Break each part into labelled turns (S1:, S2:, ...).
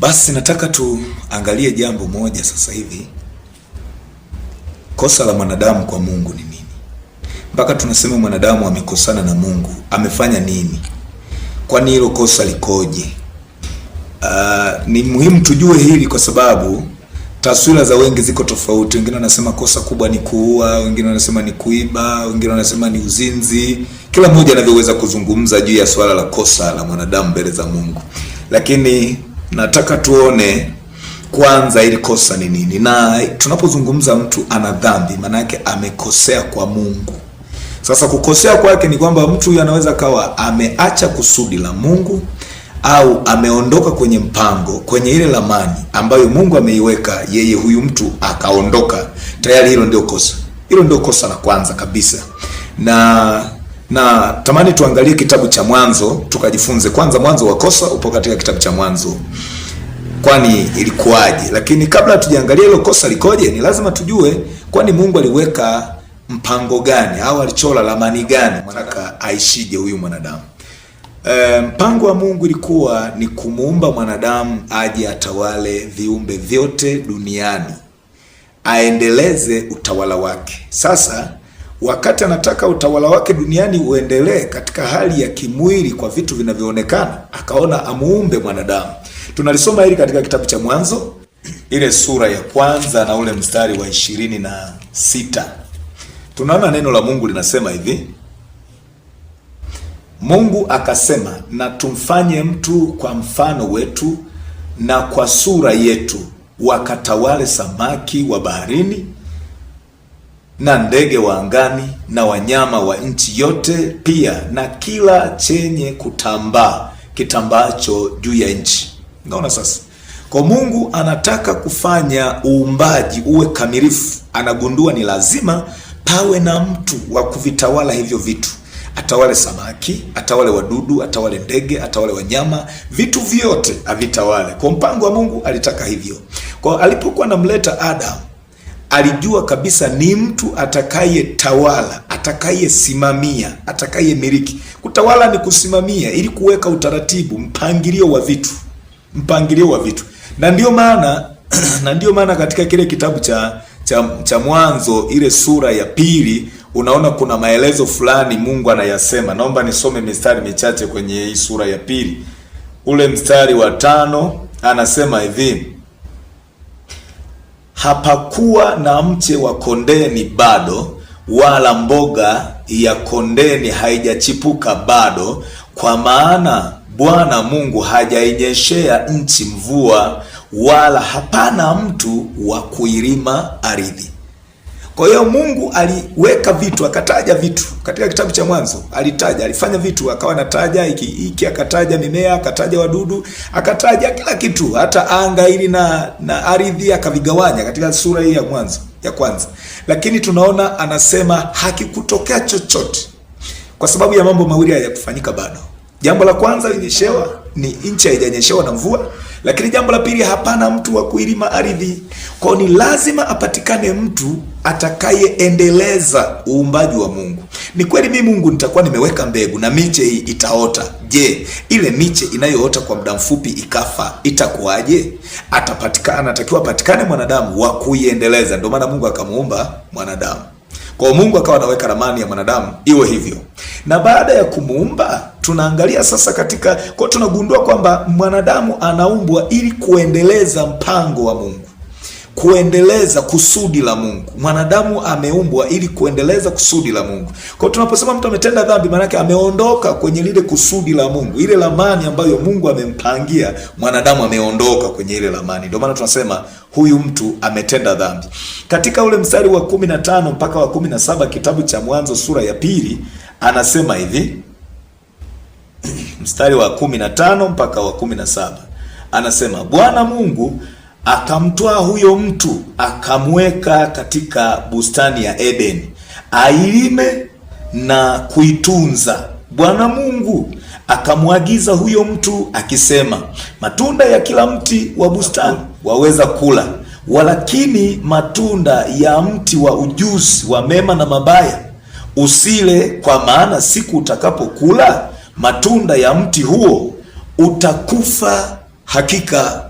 S1: Basi nataka tuangalie jambo moja sasa hivi. Kosa la mwanadamu kwa Mungu ni nini? Mpaka tunasema mwanadamu amekosana na Mungu. Amefanya nini? Kwani hilo kosa likoje? Ni muhimu tujue hili kwa sababu taswira za wengi ziko tofauti. Wengine wanasema kosa kubwa ni kuua, wengine wanasema ni kuiba, wengine wanasema ni uzinzi. Kila mmoja anavyoweza kuzungumza juu ya swala la kosa la mwanadamu mbele za Mungu. Lakini nataka tuone kwanza ili kosa ni nini. Na tunapozungumza mtu ana dhambi, maana yake amekosea kwa Mungu. Sasa kukosea kwake ni kwamba mtu huyu anaweza kawa ameacha kusudi la Mungu au ameondoka kwenye mpango, kwenye ile ramani ambayo Mungu ameiweka, yeye huyu mtu akaondoka. Tayari hilo ndio kosa. Hilo ndio kosa la kwanza kabisa. Na tamani tuangalie kitabu cha Mwanzo, tukajifunze kwanza mwanzo wa kosa upo katika kitabu cha Mwanzo. Kwani ilikuwaje? Lakini kabla hatujaangalia hilo kosa likoje, ni lazima tujue kwani Mungu aliweka mpango gani au alichora ramani gani mwanaka aishije huyu mwanadamu. Mpango wa Mungu ilikuwa ni kumuumba mwanadamu aje atawale viumbe vyote duniani, aendeleze utawala wake. Sasa wakati anataka utawala wake duniani uendelee katika hali ya kimwili kwa vitu vinavyoonekana, akaona amuumbe mwanadamu. Tunalisoma hili katika kitabu cha Mwanzo, ile sura ya kwanza na ule mstari wa 26. Tunaona neno la Mungu linasema hivi: Mungu akasema, na tumfanye mtu kwa mfano wetu na kwa sura yetu, wakatawale samaki wa baharini na ndege wa angani na wanyama wa nchi yote, pia na kila chenye kutambaa kitambaacho juu ya nchi. Unaona sasa? Kwa Mungu anataka kufanya uumbaji uwe kamilifu. Anagundua ni lazima pawe na mtu wa kuvitawala hivyo vitu. Atawale samaki, atawale wadudu, atawale ndege, atawale wanyama, vitu vyote avitawale. Kwa mpango wa Mungu alitaka hivyo. Kwa alipokuwa anamleta Adam, alijua kabisa ni mtu atakaye tawala, atakaye simamia, atakaye miliki. Kutawala ni kusimamia ili kuweka utaratibu, mpangilio wa vitu. Na ndio maana katika kile kitabu cha Mwanzo, ile sura ya pili, unaona kuna maelezo fulani Mungu anayasema. Naomba nisome mistari michache kwenye hii sura ya pili. Ule mstari wa 5 anasema hivi: hapakuwa na mche wa kondeni bado, wala mboga ya kondeni haijachipuka bado, kwa maana Bwana Mungu hajainyeshea nchi mvua, wala hapana mtu wa kuilima ardhi. Kwa hiyo Mungu aliweka vitu, akataja vitu katika kitabu cha Mwanzo. Alifanya vitu, akawa anataja hiki, akataja mimea, akataja wadudu, akataja kila kitu, hata anga hili na ardhi akavigawanya katika sura hii ya Mwanzo ya kwanza. Lakini tunaona anasema hakikutokea chochote kwa sababu ya mambo mawili hayakufanyika bado. Jambo la kwanza, linyeshewa, ni nchi haijanyeshewa na mvua. Lakini jambo la pili, hapana mtu wa kuilima ardhi. Kwa ni lazima apatikane mtu atakayeendeleza uumbaji wa Mungu. Ni kweli mimi Mungu nitakuwa nimeweka mbegu na miche hii itaota. Je, ile miche inayoota kwa muda mfupi ikafa, itakuwaje? Anatakiwa apatikane mwanadamu wa kuiendeleza. Ndio maana Mungu akamuumba mwanadamu. Kwa Mungu akawa anaweka ramani ya mwanadamu iwe hivyo. Na baada ya kumuumba, tunaangalia sasa kwa tunagundua kwamba mwanadamu anaumbwa ili kuendeleza mpango wa Mungu, kuendeleza kusudi la Mungu. Mwanadamu ameumbwa ili kuendeleza kusudi la Mungu. Kwa tunaposema mtu ametenda dhambi, maana yake ameondoka kwenye lile kusudi la Mungu, ile ramani ambayo Mungu amempangia mwanadamu, ameondoka kwenye ile ramani. Ndio maana tunasema huyu mtu ametenda dhambi. Katika ule mstari wa 15 mpaka wa 17 kitabu cha Mwanzo sura ya pili, anasema hivi, mstari wa 15 mpaka wa 17, anasema Bwana Mungu akamtoa huyo mtu, akamweka katika bustani ya Edeni, ailime na kuitunza. Bwana Mungu akamwagiza huyo mtu akisema, matunda ya kila mti wa bustani waweza kula, walakini matunda ya mti wa ujuzi wa mema na mabaya usile, kwa maana siku utakapokula matunda ya mti huo utakufa hakika.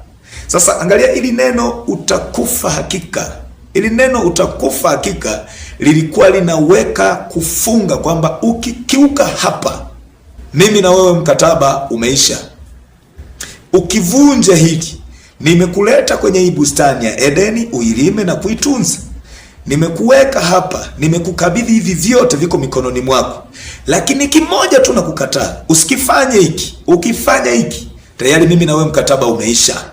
S1: Sasa angalia ili neno utakufa hakika. Ili neno utakufa hakika lilikuwa linaweka kufunga kwamba ukikiuka hapa, mimi na wewe mkataba umeisha. Ukivunja hili, nimekuleta kwenye hii bustani ya Edeni uilime na kuitunza. Nimekuweka hapa, nimekukabidhi hivi vyote viko mikononi mwako. Lakini kimoja tu nakukataa, usikifanye hiki. Ukifanya hiki, tayari mimi na wewe mkataba umeisha.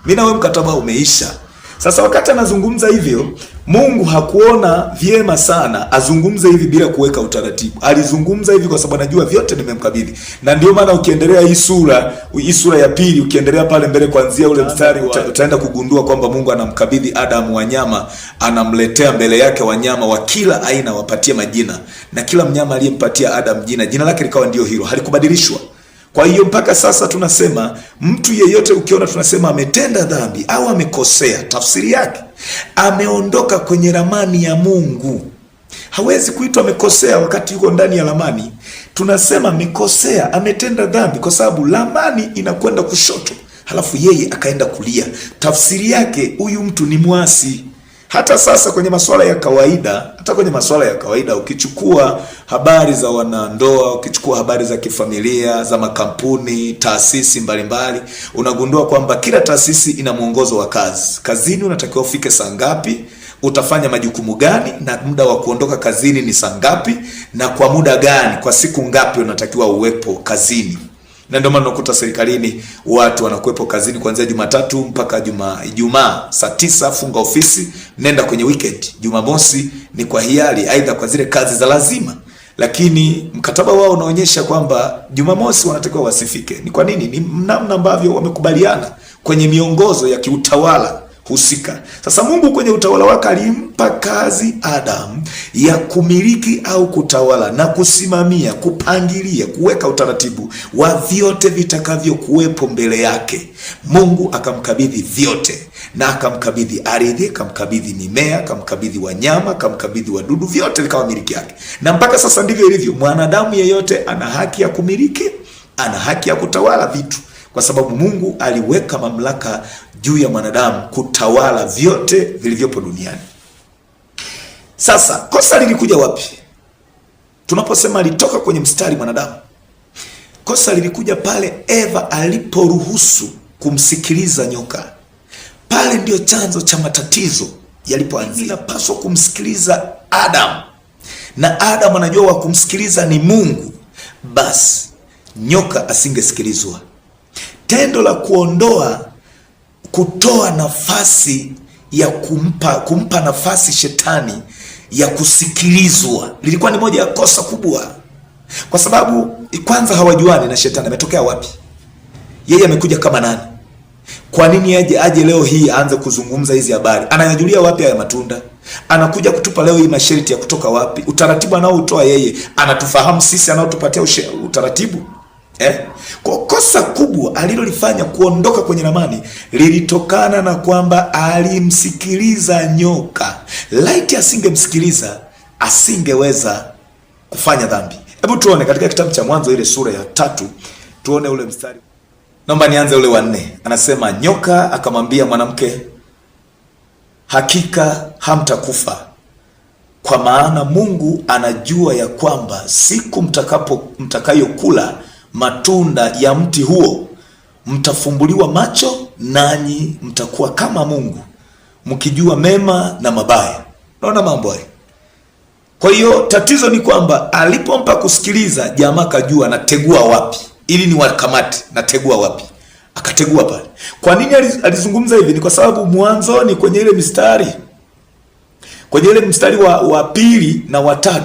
S1: Mimi na wewe mkataba umeisha. Sasa wakati anazungumza hivyo, Mungu hakuona vyema sana azungumze hivi bila kuweka utaratibu. Alizungumza hivi kwa sababu anajua vyote nimemkabidhi. Na ndio maana ukiendelea hii sura ya pili, ukiendelea pale mbele kuanzia ule mstari utaenda kugundua kwamba Mungu anamkabidhi Adamu wanyama, anamletea mbele yake wanyama wa kila aina wapatie majina. Na kila mnyama aliyempatia Adamu jina lake likawa ndio hilo, halikubadilishwa. Kwa hiyo mpaka sasa tunasema mtu yeyote ukiona tunasema ametenda dhambi au amekosea, tafsiri yake ameondoka kwenye ramani ya Mungu. Hawezi kuitwa amekosea wakati yuko ndani ya ramani. Tunasema amekosea, ametenda dhambi kwa sababu ramani inakwenda kushoto, halafu yeye akaenda kulia. Tafsiri yake huyu mtu ni mwasi. Hata sasa kwenye masuala ya kawaida, ukichukua habari za wanandoa, ukichukua habari za kifamilia, za makampuni, taasisi mbalimbali, unagundua kwamba kila taasisi ina mwongozo wa kazi. Kazini unatakiwa ufike saa ngapi, utafanya majukumu gani, na muda wa kuondoka kazini ni saa ngapi, na kwa muda gani, kwa siku ngapi unatakiwa uwepo kazini. Na ndio maana unakuta serikalini watu wanakuwepo kazini kuanzia Jumatatu mpaka Ijumaa saa 9 funga ofisi, nenda kwenye weekend. Jumamosi ni kwa hiari, aidha kwa zile kazi za lazima. Lakini mkataba wao unaonyesha kwamba Jumamosi wanatakiwa wasifike. Ni kwa nini? Ni namna ambavyo wamekubaliana kwenye miongozo ya kiutawala husika. Sasa Mungu kwenye utawala wake alimpa kazi Adam ya kumiliki au kutawala na kusimamia, kupangilia, kuweka utaratibu wa vyote vitakavyokuwepo mbele yake. Mungu akamkabidhi vyote, na akamkabidhi ardhi, akamkabidhi mimea, akamkabidhi wanyama, akamkabidhi wadudu, vyote vikawa miliki yake. Na mpaka sasa ndivyo ilivyo. Mwanadamu yeyote ana haki ya kumiliki, ana haki ya kutawala vitu, kwa sababu Mungu aliweka mamlaka juu ya mwanadamu kutawala vyote vilivyopo duniani. Sasa kosa lilikuja wapi? Tunaposema alitoka kwenye mstari mwanadamu, kosa lilikuja pale Eva aliporuhusu kumsikiliza nyoka. Pale ndio chanzo cha matatizo yalipoanzia. Inapaswa kumsikiliza Adam, na Adam anajua wa kumsikiliza ni Mungu, basi nyoka asingesikilizwa. Tendo la kutoa nafasi ya kumpa nafasi shetani ya kusikilizwa lilikuwa ni moja ya kosa kubwa, kwa sababu kwanza hawajuani na shetani ametokea wapi. Yeye amekuja kama nani? Kwa nini aje leo hii aanze kuzungumza hizi habari? Anayajulia wapi haya matunda? Anakuja kutupa leo hii masharti ya kutoka wapi? Utaratibu anaoutoa yeye anatufahamu sisi, anaotupatia utaratibu. Kwa kosa kubwa alilolifanya kuondoka kwenye ramani lilitokana na kwamba alimsikiliza nyoka. Laiti asingemsikiliza, asingeweza kufanya dhambi. Hebu tuone katika kitabu cha Mwanzo ile sura ya 3, tuone ule mstari. Naomba nianze ule wa 4. Anasema, nyoka akamwambia mwanamke, hakika hamtakufa, kwa maana Mungu anajua ya kwamba siku mtakayokula matunda ya mti huo mtafumbuliwa macho, nanyi mtakuwa kama Mungu, mkijua mema na mabaya. Naona mambo haya. Kwa hiyo tatizo ni kwamba alipompa kusikiliza, jamaa kajua nategua wapi ili ni wakamati, nategua wapi, akategua pale. Kwa nini alizungumza hivi? Ni kwa sababu mwanzoni kwenye ile mstari wa 2 na wa 3,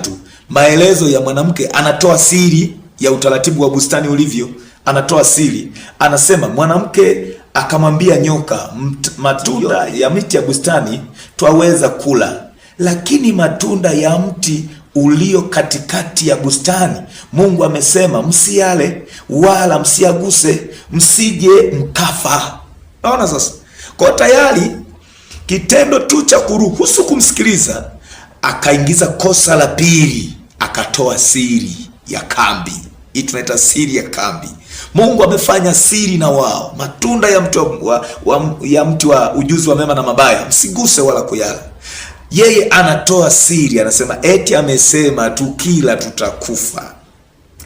S1: maelezo ya mwanamke, anatoa siri ya utaratibu wa bustani ulivyo. Anatoa siri, anasema mwanamke akamwambia nyoka, matunda ya miti ya bustani twaweza kula, lakini matunda ya mti ulio katikati ya bustani Mungu amesema msiale wala msiaguse, msije mkafa. Naona sasa, kwa tayari kitendo tu cha kuruhusu kumsikiliza, akaingiza kosa la pili, akatoa siri ya kambi. Hii tunaita siri ya kambi. Mungu amefanya siri na wao. Matunda ya mti wa ujuzi wa mema na mabaya msiguse wala kuyala. Yeye anatoa siri, anasema eti amesema tukila tutakufa.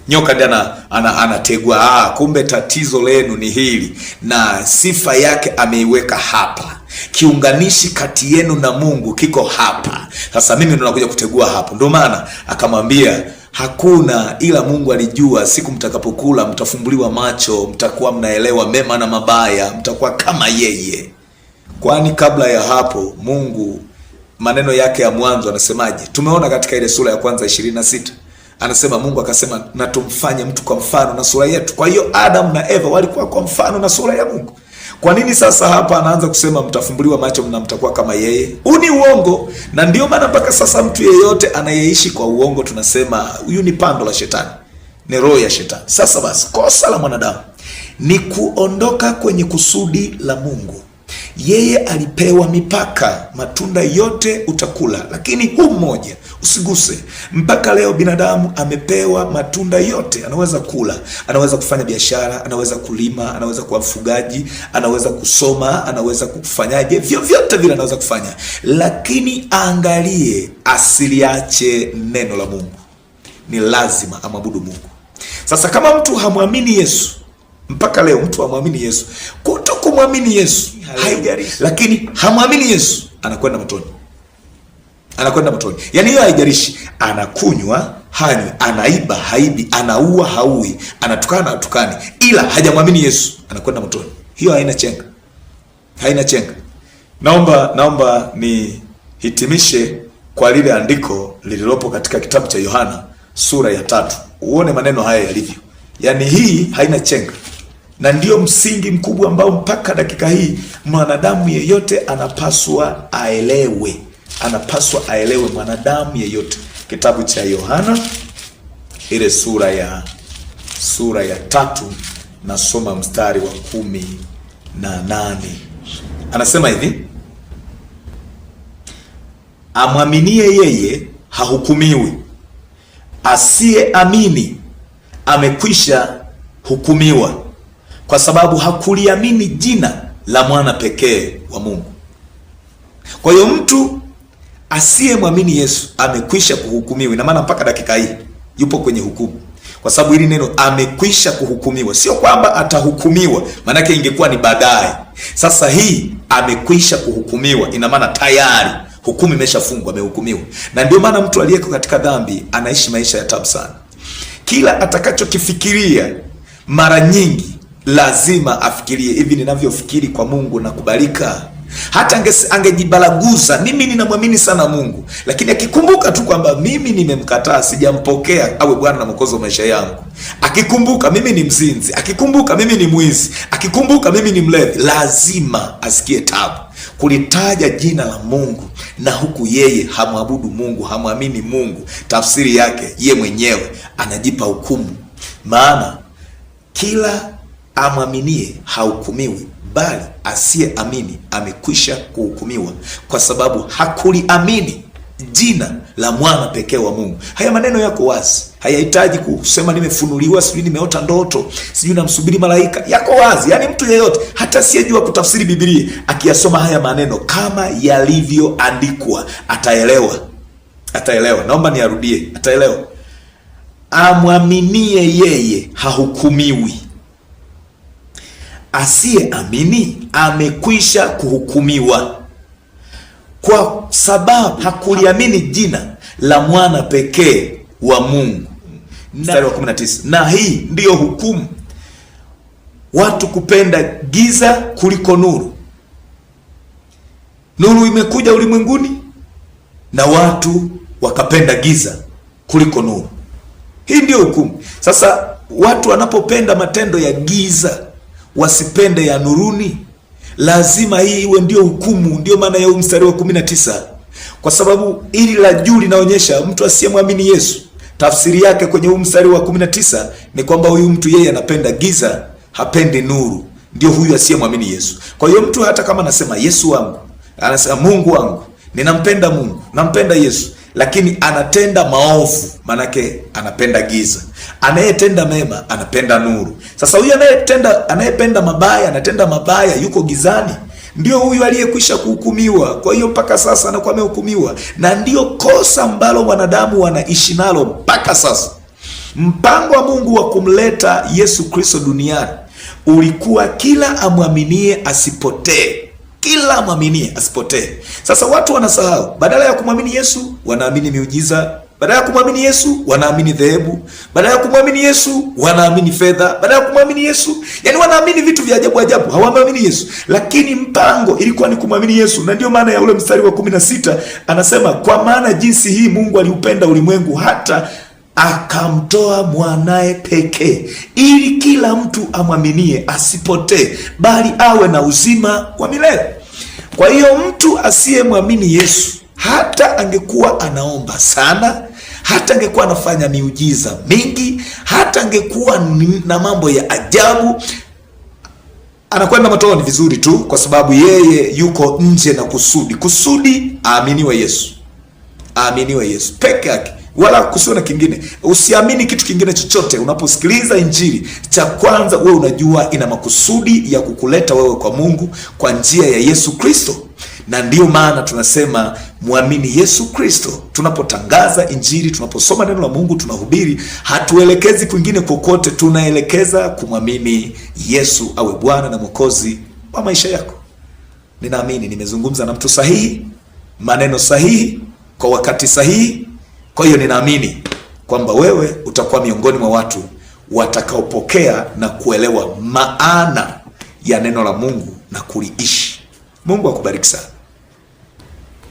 S1: Nyoka ndiye anategwa. Kumbe tatizo lenu ni hili, na sifa yake ameiweka hapa. Kiunganishi kati yenu na Mungu kiko hapa. Sasa mimi ndo nakuja kutegua hapo. Ndio maana akamwambia hakuna, ila Mungu alijua siku mtakapokula mtafumbuliwa macho, mtakuwa mnaelewa mema na mabaya, mtakuwa kama yeye. Kwani kabla ya hapo Mungu maneno yake ya mwanzo anasemaje? Tumeona katika ile sura ya kwanza 26. Anasema Mungu akasema na tumfanye mtu kwa mfano na sura yetu. Kwa hiyo Adam na Eva walikuwa kwa mfano na sura ya Mungu. Kwa nini sasa hapa anaanza kusema mtafumbuliwa macho na mtakuwa kama yeye? Huu ni uongo, na ndio maana mpaka sasa mtu yeyote anayeishi kwa uongo tunasema huyu ni pando la shetani, ni roho ya shetani. Sasa basi, kosa la mwanadamu ni kuondoka kwenye kusudi la Mungu. Yeye alipewa mipaka, matunda yote utakula, lakini huu mmoja usiguse. Mpaka leo binadamu amepewa matunda yote, anaweza kula, anaweza kufanya biashara, anaweza kulima, anaweza kuwa mfugaji, anaweza kusoma, anaweza kufanyaje, vyovyote vile anaweza kufanya, lakini angalie asiliache neno la Mungu. Ni lazima amwabudu Mungu. Sasa kama mtu hamwamini Yesu, mpaka leo mtu hamwamini Yesu, kutokumwamini Yesu haijalishi, lakini hamwamini Yesu anakwenda motoni. Anakwenda motoni. Yaani hiyo haijalishi, anakunywa hanywi, anaiba haibi, anaua haui, anatukana hatukani, ila hajamwamini Yesu anakwenda motoni. Hiyo haina chenga. Haina chenga. Naomba nihitimishe kwa lile andiko lililopo katika kitabu cha Yohana sura ya 3. Uone maneno haya yalivyo. Yaani hii haina chenga. Na ndio msingi mkubwa ambao mpaka dakika hii mwanadamu yeyote anapaswa aelewe. Anapaswa aelewe mwanadamu yeyote. Kitabu cha Yohana ile sura ya 3, nasoma mstari wa 18. Anasema hivi: amwaminie yeye hahukumiwi, asiyeamini amekwisha hukumiwa, kwa sababu hakuliamini jina la mwana pekee wa Mungu. Kwa hiyo mtu asiyemwamini Yesu amekwisha kuhukumiwa. Ina maana mpaka dakika hii yupo kwenye hukumu, kwa sababu hili neno amekwisha kuhukumiwa sio kwamba atahukumiwa, maanake ingekuwa ni baadaye. Sasa hii amekwisha kuhukumiwa, ina maana tayari hukumu imeshafungwa, amehukumiwa. Na ndio maana mtu aliyeko katika dhambi anaishi maisha ya tabu sana. Kila atakachokifikiria mara nyingi lazima afikirie, hivi ninavyofikiri kwa Mungu na kubalika? Hata angejibalaguza, mimi ninamwamini sana Mungu, lakini akikumbuka tu kwamba mimi nimemkataa, sijampokea awe Bwana na Mwokozi wa maisha yangu, akikumbuka mimi ni mzinzi, akikumbuka mimi ni mwizi, akikumbuka mimi ni mlevi, lazima asikie tabu kulitaja jina la Mungu, na huku yeye hamwabudu Mungu, hamwamini Mungu. Tafsiri yake ye mwenyewe anajipa hukumu, maana kila amwaminie hahukumiwi, bali asiyeamini amekwisha kuhukumiwa, kwa sababu hakuliamini jina la mwana pekee wa Mungu. Haya maneno yako wazi, hayahitaji kusema nimefunuliwa, sijui nimeota ndoto, sijui namsubiri malaika. Yako wazi. Yaani mtu yeyote hata asiyejua kutafsiri Biblia akiyasoma haya maneno kama yalivyoandikwa ataelewa. Ataelewa. Naomba niarudie, ataelewa. Amwaminie yeye hahukumiwi, asiyeamini amekwisha kuhukumiwa, kwa sababu hakuliamini jina la mwana pekee wa Mungu. Mstari wa 19. Na hii ndiyo hukumu, watu kupenda giza kuliko nuru. Nuru imekuja ulimwenguni na watu wakapenda giza kuliko nuru. Hii ndiyo hukumu. Sasa watu wanapopenda matendo ya giza, wasipende ya nuruni, lazima hii iwe ndio hukumu. Ndio maana ya mstari wa 19, kwa sababu ili la juu linaonyesha mtu asiyemwamini Yesu. Tafsiri yake kwenye mstari wa 19 ni kwamba huyu mtu yeye anapenda giza, hapendi nuru. Ndio huyu asiyemwamini Yesu. Kwa hiyo mtu hata kama anasema Yesu wangu, anasema Mungu wangu, ninampenda Mungu, nampenda Yesu, lakini anatenda maovu, manake anapenda giza. Anayetenda mema anapenda nuru. Sasa huyu anayependa mabaya, anatenda mabaya, yuko gizani, ndio huyu aliyekwisha kuhukumiwa. Kwa hiyo mpaka sasa anakuwa amehukumiwa, na ndio kosa ambalo wanadamu wanaishi nalo mpaka sasa. Mpango wa Mungu wa kumleta Yesu Kristo duniani ulikuwa kila amwaminie asipotee, kila amwaminie asipotee. Sasa watu wanasahau, badala ya kumwamini Yesu wanaamini miujiza, badala ya kumwamini Yesu wanaamini dhehebu, badala ya kumwamini Yesu wanaamini fedha, badala ya kumwamini Yesu, yani wanaamini vitu vya ajabu ajabu, hawamwamini Yesu. Lakini mpango ilikuwa ni kumwamini Yesu, na ndio maana ya ule mstari wa 16 anasema, kwa maana jinsi hii Mungu aliupenda ulimwengu hata akamtoa mwanae pekee, ili kila mtu amwaminie asipotee, bali awe na uzima wa milele. Kwa hiyo mtu asiyemwamini Yesu, hata angekuwa anaomba sana, hata angekuwa anafanya miujiza mingi, hata angekuwa na mambo ya ajabu, anakwenda motoni vizuri tu, kwa sababu yeye yuko nje na kusudi aaminiwe Yesu. Aaminiwe Yesu peke yake, wala kusiwe na kingine. Usiamini kitu kingine chochote. Unaposikiliza injili, cha kwanza wewe unajua ina makusudi ya kukuleta wewe kwa Mungu kwa njia ya Yesu Kristo. Na ndiyo maana tunasema muamini Yesu Kristo. Tunapotangaza injili, tunaposoma neno la Mungu, tunahubiri, hatuelekezi kwingine kokote, tunaelekeza kumwamini Yesu awe Bwana na Mwokozi wa maisha yako. Ninaamini nimezungumza na mtu sahihi, maneno sahihi, kwa wakati sahihi. Kwa hiyo ninaamini kwamba wewe utakuwa miongoni mwa watu watakaopokea na kuelewa maana ya neno la Mungu na kuliishi. Mungu akubariki sana.